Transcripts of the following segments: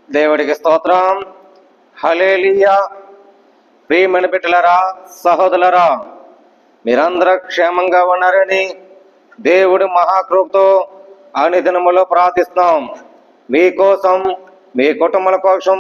దేవుడికి స్తోత్రం. హల్లెలూయా. ప్రియమైన బిడ్డలారా, సహోదరులారా, మీరందరూ క్షేమంగా ఉన్నారని దేవుడి మహాకృపతో అనుదినములో ప్రార్థిస్తున్నాం. మీకోసం, మీ కుటుంబాల కోసం,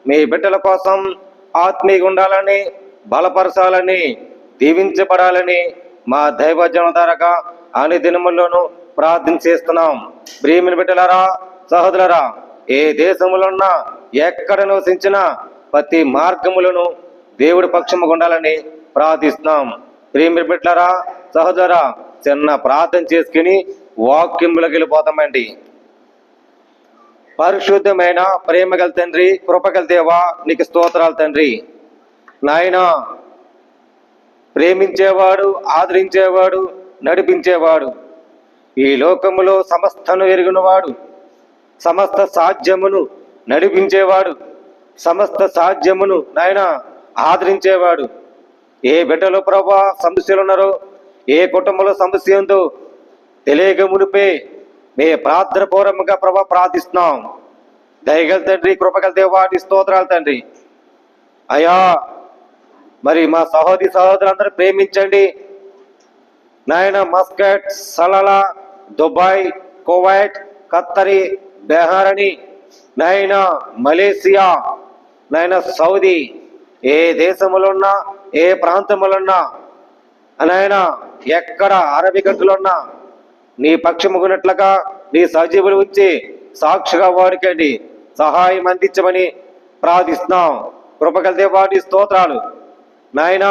మీ బిడ్డల కోసం ఆత్మీయంగా ఉండాలని, బలపరచాలని, దీవించబడాలని మా దైవజనుల ద్వారాగా అనుదినముల్లోనూ ప్రార్థన చేస్తున్నాం. ప్రియమైన బిడ్డలారా, సహోదరులారా, ఏ దేశంలో ఉన్నా, ఎక్కడ నివసించినా ప్రతి మార్గములను దేవుడి పక్షముగా ఉండాలని ప్రార్థిస్తున్నాం. ప్రియమైన బిడ్డలారా, సహోదరా, చిన్న ప్రార్థన చేసుకుని వాక్యములకు వెళ్ళిపోతామండి. పరిశుద్ధమైన ప్రేమగల తండ్రి, కృపగల దేవా, నీకు స్తోత్రాలు తండ్రి. నాయన, ప్రేమించేవాడు, ఆదరించేవాడు, నడిపించేవాడు, ఈ లోకములో సమస్తను ఎరిగినవాడు, సమస్త సాధ్యమును నడిపించేవాడు, సమస్త సాధ్యమును నాయన ఆదరించేవాడు. ఏ బిడ్డలో ప్రభా సమస్యలు ఉన్నారో, ఏ కుటుంబంలో సమస్య ఉందో తెలియక మునిపే మే ప్రార్థన పూర్వకంగా ప్రభా ప్రార్థిస్తున్నాం. దయగల తండ్రి, కృపగల దేవాటి స్తోత్రాలు తండ్రి. అయ్యా, మరి మా సహోదరులందరూ ప్రేమించండి నాయన. మస్కట్, సలాలా, దుబాయ్, కువైట్, ఖత్తరి, బెహ్రాని, నాయన మలేసియా, నాయన సౌదీ, ఏ దేశంలో ఉన్నా, ఏ ప్రాంతంలో ఉన్నా నాయన, ఎక్కడ అరబికట్టులో ఉన్నా నీ పక్షముగునట్లుగా నీ సజీవులు ఉంచి సాక్షిగా వాడికండి, సహాయం అందించమని ప్రార్థిస్తున్నాం. కృపగల దేవాటి స్తోత్రాలు. నాయన,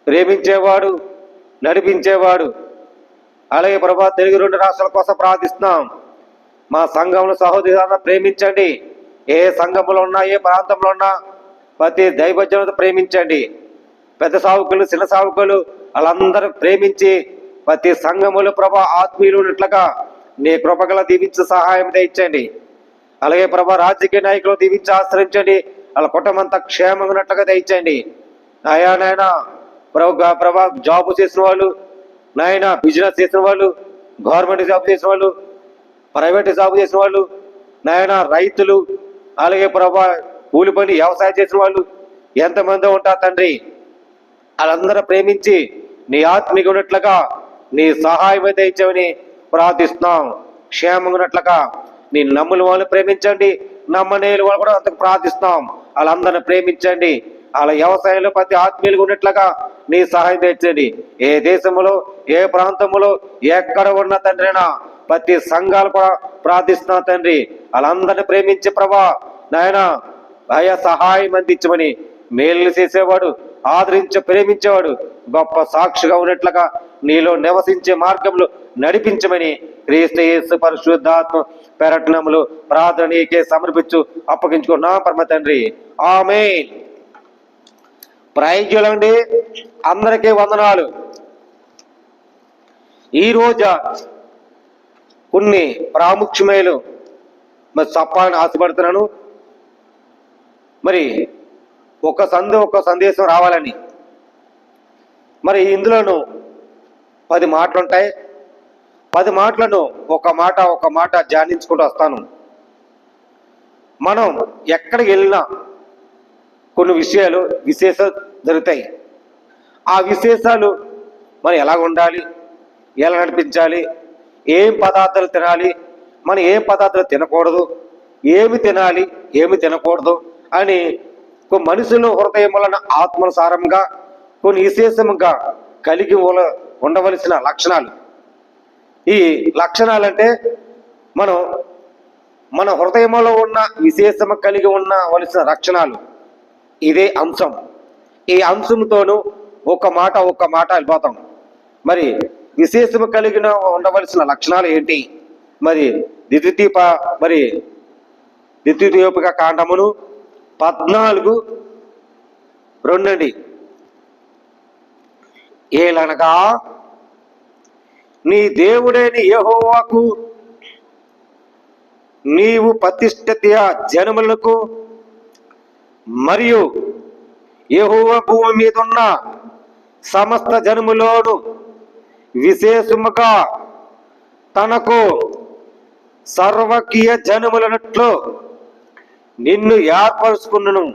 ప్రేమించేవాడు, నడిపించేవాడు, అలాగే ప్రభా తెలుగు 2 రాష్ట్రాల కోసం ప్రార్థిస్తున్నాం. మా సంఘంలో సహోదరులను ప్రేమించండి. ఏ సంఘంలో ఉన్నా, ఏ ప్రాంతంలో ఉన్నా ప్రతి దైవజనులతో ప్రేమించండి. పెద్ద సావుకులు, చిన్న సావుకులు వాళ్ళందరూ ప్రేమించి ప్రతి సంఘములు ప్రభా ఆత్మీయులు ఉన్నట్లుగా నీ కృపగల దీవించి సహాయం దయచండి. అలాగే ప్రభా రాజకీయ నాయకులు దీవించి ఆశ్రయించండి. వాళ్ళ కుటుంబం అంతా క్షేమంగా ఉన్నట్లుగా దయచండి. నాయన నాయన ప్రభా జాబ్ చేసిన వాళ్ళు, నాయన బిజినెస్ చేసిన వాళ్ళు, గవర్నమెంట్ జాబ్ చేసిన వాళ్ళు, ప్రైవేట్ జాబ్ చేసిన వాళ్ళు, నాయన రైతులు, అలాగే ప్రభా కూలి పని వ్యవసాయం చేసిన వాళ్ళు ఎంతమంది ఉంటారు తండ్రి. వాళ్ళందరూ ప్రేమించి నీ ఆత్మీయ ఉన్నట్లుగా నీ సహాయం అయితే ఇచ్చామని ప్రార్థిస్తున్నాం. క్షేమంగా ఉన్నట్లుగా నీ నమ్ముల వాళ్ళు ప్రేమించండి, నమ్మనేలు వాళ్ళు కూడా అంతకు ప్రార్థిస్తున్నాం. వాళ్ళందరిని ప్రేమించండి. వాళ్ళ వ్యవసాయంలో ప్రతి ఆత్మీయులుగా ఉన్నట్లుగా నీ సహాయం తెచ్చండి. ఏ దేశంలో, ఏ ప్రాంతంలో, ఎక్కడ ఉన్న తండ్రినా ప్రతి సంఘాలు కూడా ప్రార్థిస్తున్నా తండ్రి. వాళ్ళందరినీ ప్రేమించే ప్రభా నాయన అయ్యా సహాయం అందించమని, మేలు చేసేవాడు, ఆదరించి ప్రేమించేవాడు, గొప్ప సాక్షిగా ఉన్నట్లుగా నీలో నివసించే మార్గంలో నడిపించమని క్రీస్తు యేసు పరిశుద్ధాత్మ పెరట్నములు ప్రార్థన నీకే సమర్పించు అప్పగించుకున్నా పరమ తండ్రి. ఆమేన్. ప్రైజులండి, అందరికీ వందనాలు. ఈరోజు కొన్ని ప్రాముఖ్యమైన మరి చెప్పాలని ఆశపడుతున్నాను. మరి ఒక సందేశం రావాలని, మరి ఇందులోను 10 మాటలు ఉంటాయి. 10 మాటలను ఒక మాట ధ్యానించుకుంటూ వస్తాను. మనం ఎక్కడికి వెళ్ళినా కొన్ని విశేషాలు జరుగుతాయి. ఆ విశేషాలు మనం ఎలా ఉండాలి, ఎలా నడిపించాలి, ఏం పదార్థాలు తినాలి, మనం ఏం పదార్థాలు తినకూడదు, ఏమి తినాలి, ఏమి తినకూడదు అని మనుషుల హృదయములను ఆత్మసారంగా కొన్ని విశేషంగా కలిగి ఉండవలసిన లక్షణాలు. ఈ లక్షణాలంటే మన హృదయంలో ఉన్న విశేషము కలిగి ఉండవలసిన లక్షణాలు. ఇదే అంశం. ఈ అంశంతోనూ ఒక మాట వెళ్ళిపోతాం. మరి విశేషము కలిగిన ఉండవలసిన లక్షణాలు ఏంటి? మరి ద్వితీయోపక కాండమును 14:2 ఏలనగా నీ దేవుడైన యెహోవాకు నీవు ప్రతిష్ఠిత జనములకు మరియు యెహోవా భూమి మీద ఉన్న సమస్త జనములోను విశేషముగా తనకు సర్వకీయ జనములనట్లు నిన్ను ఏర్పరుచుకున్నాను.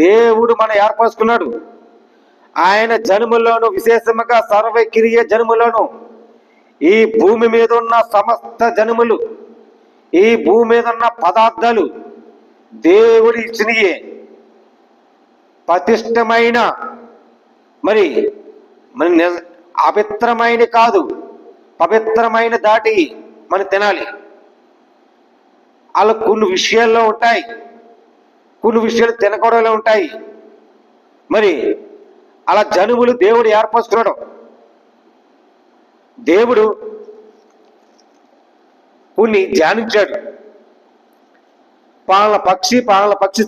దేవుడు ఏర్పరుచుకున్నాడు. ఆయన జన్మలోను, విశేషముగా సర్వక్రియ జన్మలోను, ఈ భూమి మీద ఉన్న సమస్త జనములు, ఈ భూమి మీద ఉన్న పదార్థాలు దేవుడు ఇచ్చినయే. పతిష్టమైన మరి అపవిత్రమైన కాదు, పవిత్రమైన దాటి మనం తినాలి. అలా కొన్ని విషయాల్లో ఉంటాయి, కొన్ని విషయాలు తినకూడలో ఉంటాయి. మరి అలా జనుములు దేవుడు ఏర్పరుచుకున్నాడు. దేవుడు కొన్ని ధ్యానించాడు. పాలన పక్షి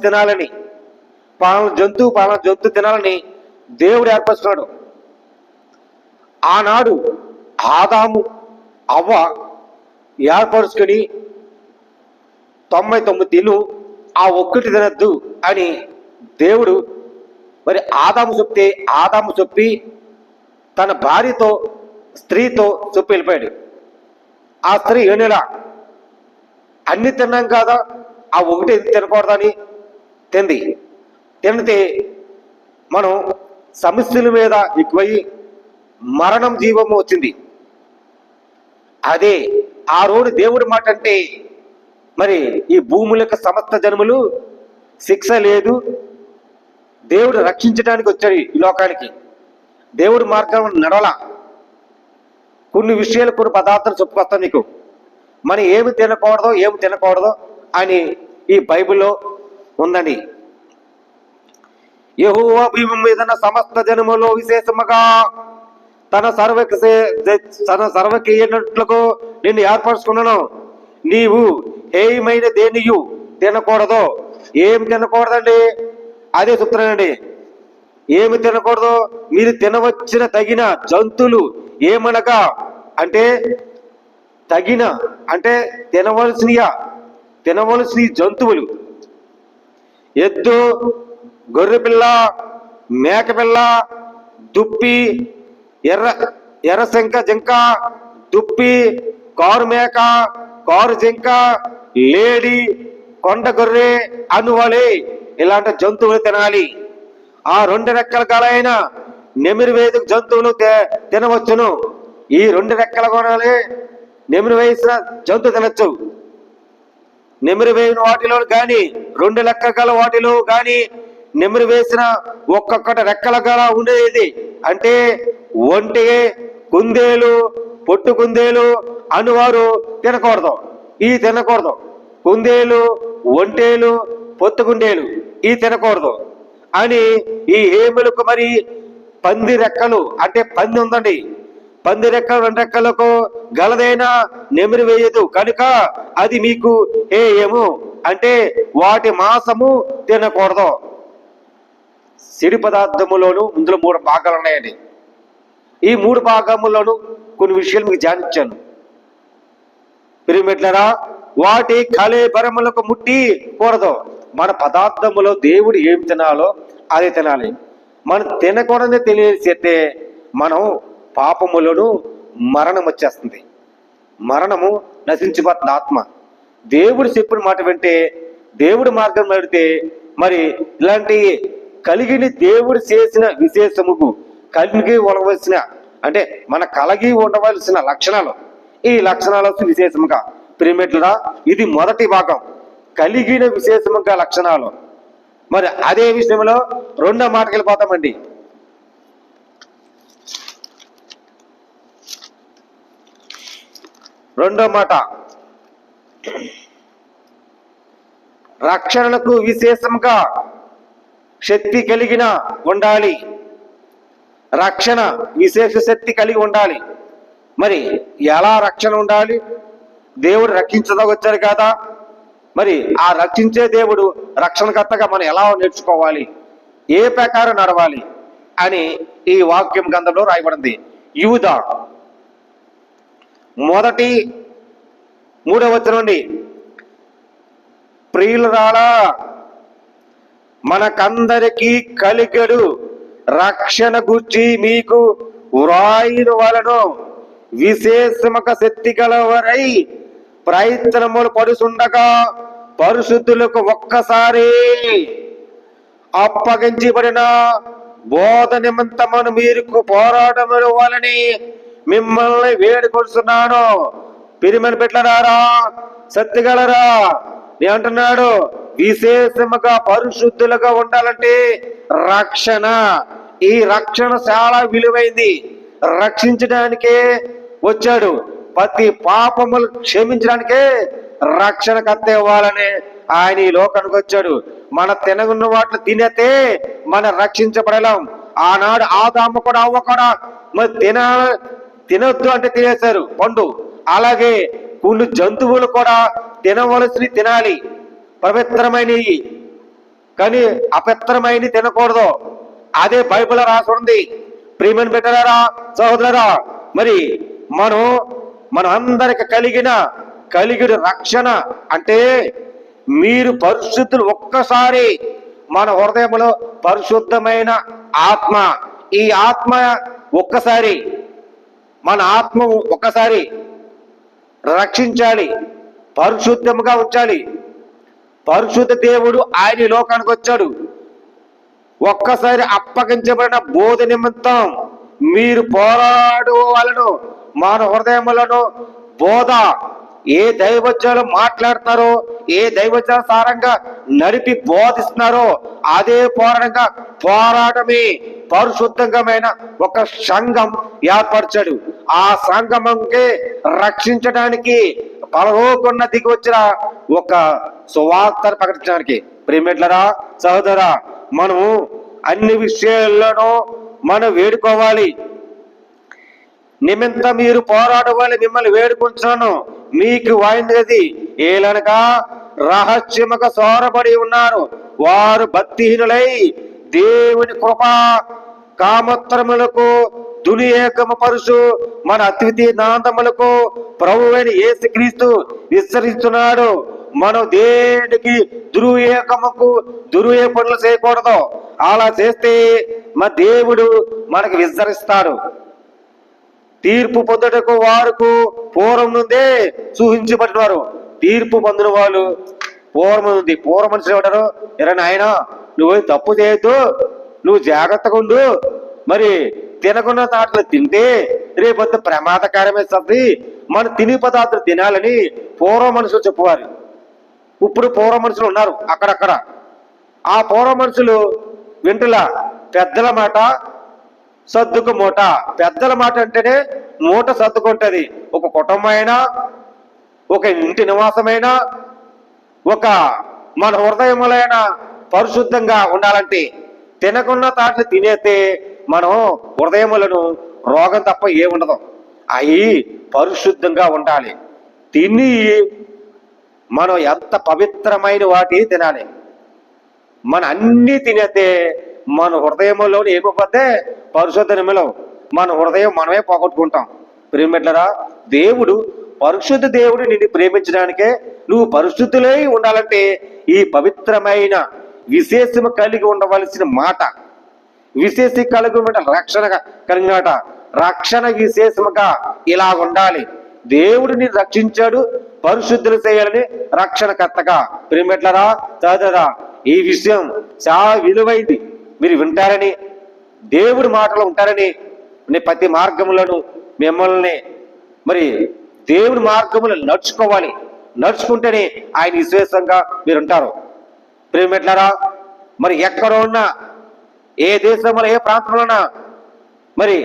తినాలని, పాలన జంతువు తినాలని దేవుడు ఏర్పరుచుకున్నాడు. ఆనాడు ఆదాము అవ్వ ఏర్పరుచుకొని 99 తిను, ఆ ఒక్కటి తినద్దు అని దేవుడు మరి ఆదాము చెప్పి తన భార్యతో, స్త్రీతో చెప్పి వెళ్ళిపోయాడు. ఆ స్త్రీ ఏనేలా అన్ని తిన్నాం కదా, ఆ ఒకటి తినకూడదని తినితే మనం సమస్యల మీద ఎక్కువయ్యి మరణం జీవము వచ్చింది. అదే ఆ రోజు దేవుడి మాట అంటే మరి ఈ భూముల యొక్క సమస్త జన్మలు శిక్ష లేదు, దేవుడు రక్షించడానికి వచ్చాడు ఈ లోకానికి. దేవుడి మార్గం నడవల. కొన్ని విషయాలు, కొన్ని పదార్థాలు చెప్పుకొస్తాను నీకు. మనం ఏమి తినకూడదో అని ఈ బైబిల్లో ఉందండి. యెహోవా భూమి మీద సమస్త జనములో విశేషముగా తన సర్వకీయనట్లుకు నిన్ను ఏర్పరచుకున్నాను. నీవు ఏమైన దేనియు తినకూడదు. ఏమి తినకూడదండి? అదే చెప్తున్నానండి. ఏమి తినకూడదు? మీరు తినవచ్చిన తగిన జంతువులు ఏమనగా అంటే తినవలసిన జంతువులు ఎద్దు, గొర్రెపిల్ల, మేకపిల్ల, దుప్పి, ఎర్రశంక జింక, దుప్పి, కారు మేక, కారు జింక, లేడి, కొండ గొర్రె అనువలే ఇలాంటి జంతువులు తినాలి. ఆ 2 రెక్కల గలైన నెమిరి వేదిక జంతువులు తినవచ్చును. ఈ 2 రెక్కల కొనాలి నెమిరి వేసిన జంతువు తినచ్చు. నెమిరి వేసిన వాటిలో కానీ, 2 రెక్కల గల వాటిలో కానీ, నెమిరి వేసిన ఒక్కొక్కటి రెక్కల గల ఉండేది అంటే ఒంటి, కుందేలు, పొట్టు కుందేలు అనువారు తినకూడదు. ఈ తినకూడదు. కుందేలు, ఒంటేలు, పొత్తు కుందేలు ఈ తినకూడదు అని ఈ ఏములకు మరి పంది రెక్కలు అంటే పంది ఉందండి, పంది రెక్కలు 2 రెక్కలకు గలదైనా నెమిరి వేయదు కనుక అది మీకు ఏము అంటే వాటి మాంసము తినకూడదు. సిడి పదార్థములోను ఇందులో 3 భాగాలు ఉన్నాయండి. ఈ 3 భాగములను కొన్ని విషయాలు మీకు ధ్యానించాను. పిరిమిట్లరా, వాటి కళేబరములకు ముట్టి కూడదు. మన పదార్థములో దేవుడు ఏం తినాలో అదే తినాలి. మనం తినకూడదని తెలియచేస్తే మనం పాపములను మరణం వచ్చేస్తుంది. మరణము నశించిపోతుంది ఆత్మ. దేవుడు చెప్పిన మాట వింటే, దేవుడి మార్గం నడితే మరి ఇలాంటి కలిగిన దేవుడు చేసిన విశేషముకు కలిగి ఉండవలసిన అంటే కలిగి ఉండవలసిన లక్షణాలు, ఈ లక్షణాలు విశేషముగా ప్రిమిట్లరా ఇది మొదటి భాగం, కలిగిన విశేషముగా లక్షణాలు. మరి అదే విషయంలో 2వ మాటకి వెళ్ళిపోతామండి. రెండో మాట, రక్షణకు విశేషంగా శక్తి కలిగిన ఉండాలి. రక్షణ విశేష శక్తి కలిగి ఉండాలి. మరి ఎలా రక్షణ ఉండాలి? దేవుడు రక్షించదొచ్చారు కదా, మరి ఆ రక్షించే దేవుడు రక్షణకర్తగా మనం ఎలా నేర్చుకోవాలి, ఏ ప్రకారం నడవాలి అని ఈ వాక్యం గ్రంథంలో రాయబడింది. యూదా 3వ వచనం నుండి, ప్రియులారా మనకందరికీ కలిగడు రక్షణ గూర్చి మీకు వ్రాయిన వలను విశేషముగా శక్తి గలవరై ప్రయత్నములు పడుచుండగా పరిశుద్ధులకు ఒక్కసారి అప్పగించబడిన బోధ నిమిత్తమును మీరు పోరాటములు వాళ్ళని మిమ్మల్ని వేడుకొస్తున్నాను. పిరిమని పెట్టరారా, సత్తిగలరా, నేను అంటున్నాడు విశేషముగా పరిశుద్ధులుగా ఉండాలంటే రక్షణ. ఈ రక్షణ చాలా విలువైంది. రక్షించడానికే వచ్చాడు. ప్రతి పాపములు క్షమించడానికే రక్షణ కత్త ఇవ్వాలని ఆయన ఈ లోకానికి వచ్చాడు. మన తినగున్న వాటిని తినేతే మనం రక్షించబడలేం. ఆనాడు ఆదాము కూడా అవ్వ కూడా మరి తినొద్దు అంటే తినేశారు పండు. అలాగే కొన్ని జంతువులు కూడా తినవలసినవి తినాలి, పవిత్రమైనవి, కానీ అపవిత్రమైనవి తినకూడదు. అదే బైబిల్ రాసి ఉంది. ప్రియమని పెట్టారా సహోదరా, మరి మనం అందరికి కలిగిన రక్షణ అంటే మీరు పరిశుద్ధులు. ఒక్కసారి మన హృదయంలో పరిశుద్ధమైన ఆత్మ, ఈ ఆత్మ ఒక్కసారి మన ఆత్మ ఒక్కసారి రక్షించాలి, పరిశుద్ధంగా ఉంచాలి. పరిశుద్ధ దేవుడు ఆయన లోకానికి వచ్చాడు. ఒక్కసారి అప్పగించబడిన బోధ నిమిత్తం మీరు పోరాడవలను. మన హృదయములను బోధ ఏ దైవజనులు మాట్లాడుతున్నారో, ఏ దైవజన సారంగా నడిపి బోధిస్తున్నారో అదే పోరాటమే పరిశుద్ధమైన ఒక సంఘం ఏర్పరచాడు. ఆ సంఘంకే రక్షించడానికి పరలోకన్న దిగి వచ్చిన ఒక సువార్తను ప్రకటించడానికి. ప్రియమిట్లరా సహోదరా, మనము అన్ని విషయాల్లోనూ మనం వేడుకోవాలి. నిమిత్తం మీరు పోరాడవాలి, మిమ్మల్ని వేడుకుంటున్నాను. మీకు వాయినది ఏలనగా రహస్యముగా సోరబడి ఉన్నారు. వారు భక్తిహీనులై దేవుని కృపా కామోత్తరములకు దునియేకము పరుసు మన అద్వితీయ నాందములకు ప్రభువైన యేసుక్రీస్తు విస్తరిస్తున్నాడు. మనం దేనికి దుర్వే పనులు చేయకూడదు. అలా చేస్తే మన దేవుడు మనకు విస్తరిస్తాడు. తీర్పు పొందుటకు వారికి పూర్వం నుండే సూచించబడినారు. తీర్పు పొందిన వాళ్ళు పూర్వ మనుషులు ఏమంటారు, ఎరా ఆయన నువ్వు తప్పు చేయొద్దు, నువ్వు జాగ్రత్తగా ఉండు, మరి తినకున్న తాటలు తింటే రేపొద్దు ప్రమాదకరమేస్తుంది, మనం తిని పదార్థాలు తినాలని పూర్వ మనుషులు చెప్పువారు. ఇప్పుడు పూర్వ మనుషులు ఉన్నారు అక్కడక్కడ. ఆ పూర్వ మనుషులు వింటులా పెద్దల మాట సర్దుకు మూట. పెద్దల మాట అంటేనే మూట సర్దుకుంటది. ఒక కుటుంబమైనా, ఒక ఇంటి నివాసమైనా, ఒక మన హృదయములైన పరిశుద్ధంగా ఉండాలంటే తినకున్న తాటిని తినేస్తే మనం హృదయములను రోగం తప్ప ఏముండదు. అవి పరిశుద్ధంగా ఉండాలి. తిని మనం ఎంత పవిత్రమైన వాటి తినాలి. మన అన్ని తినేస్తే మన హృదయంలోని ఏమైపోతే పరిశుద్ధ నిమిలం మన హృదయం మనమే పోగొట్టుకుంటాం. ప్రేమిట్లరా, దేవుడు పరిశుద్ధ దేవుడు నిన్ను ప్రేమించడానికే నువ్వు పరిశుద్ధులై ఉండాలంటే ఈ పవిత్రమైన విశేషము కలిగి ఉండవలసిన మాట, విశేష కలిగి ఉండ రక్షణ కలిగినట. రక్షణ విశేషముగా ఇలా ఉండాలి. దేవుడు నిన్ను రక్షించాడు, పరిశుద్ధులు చేయాలని రక్షణకర్తగా. ప్రేమిట్లరా సహోదరా, ఈ విషయం చాలా విలువైంది. మీరు వింటారని, దేవుడి మాటలు ఉంటారని ప్రతి మార్గములను మిమ్మల్ని మరి దేవుడి మార్గములు నడుచుకోవాలి. నడుచుకుంటేనే ఆయన విశ్వాసంగా మీరు ఉంటారు. ప్రేమిట్లరా, మరి ఎక్కడ ఉన్నా, ఏ దేశంలో, ఏ ప్రాంతంలో ఉన్నా మరి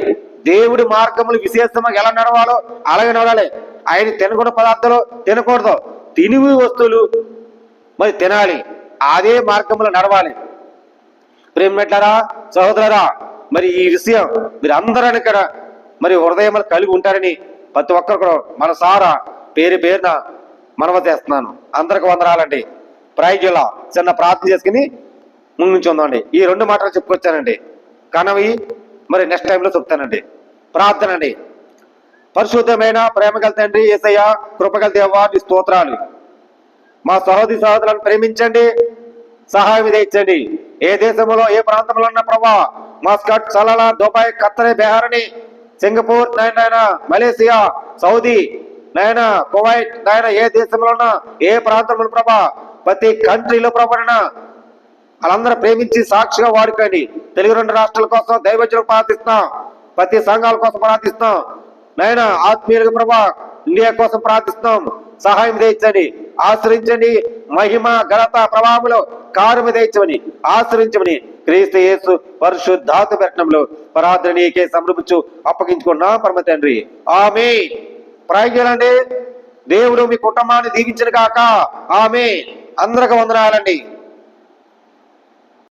దేవుడి మార్గములు విశేషంగా ఎలా నడవాలో అలాగే నడవాలి. ఆయన తినకూడని పదార్థాలు తినకూడదు, తినివి వస్తువులు మరి తినాలి. అదే మార్గంలో నడవాలి. ప్రేమిట్లరా సహోదరరా, మరి ఈ విషయం మీరు అందరూ కదా మరి హృదయములు కలిగి ఉంటారని ప్రతి ఒక్కరు కూడా మనసారా పేరున మనవ చేస్తున్నాను. అందరికి వందనాలండి. ప్రైజ్లా చిన్న ప్రార్థన చేసుకుని ముందు నుంచి ఉందండి. ఈ 2 మాటలు చెప్పుకొచ్చానండి. కనవి మరి నెక్స్ట్ టైంలో చెప్తానండి. ప్రార్థన అండి. పరిశుద్ధమైన ప్రేమగల తండ్రి యేసయ్య, కృపగల దేవా, నీ స్తోత్రాలు. మా సహోదరులను ప్రేమించండి, సహాయం ఇచ్చేయండి. ఏ దేశంలో, ఏ ప్రాంతంలో ఉన్న ప్రభా, మస్కట్, సలాలా, దుబాయ్, ఖత్తర్, బెహారని, సింగపూర్, నాయన మలేసియా, సౌదీ, నాయన కువైట్, నాయన ఏ దేశంలో ఉన్నా, ఏ ప్రాంతంలో ప్రభా ప్రతి కంట్రీలో ప్రభాన వాళ్ళందరూ ప్రేమించి సాక్షిగా వాడుకోండి. తెలుగు 2 రాష్ట్రాల కోసం దైవజనులకు ప్రార్థిస్తున్నాం, ప్రతి సంఘాల కోసం ప్రార్థిస్తున్నాం. నాయన ఆత్మీయులుగా ప్రభా ఇండియా కోసం ప్రార్థిస్తున్నాం. సహాయం తెచ్చండి, ఆశ్రయించండి. మహిమ ఘనత ప్రభావంలో కార్యము తెచ్చమని ఆశ్రయించమని క్రీస్తు యేసు పరిశుద్ధాత్మ పెట్టడంలో ప్రార్థన నీకే సమర్పించు అప్పగించుకున్నాం పరమ తండ్రి. ఆమేన్. ప్రార్థన చేయాలండి. దేవుడు మీ కుటుంబాన్ని దీవించిన కాక. ఆమేన్. అందరికి వందనాలండి.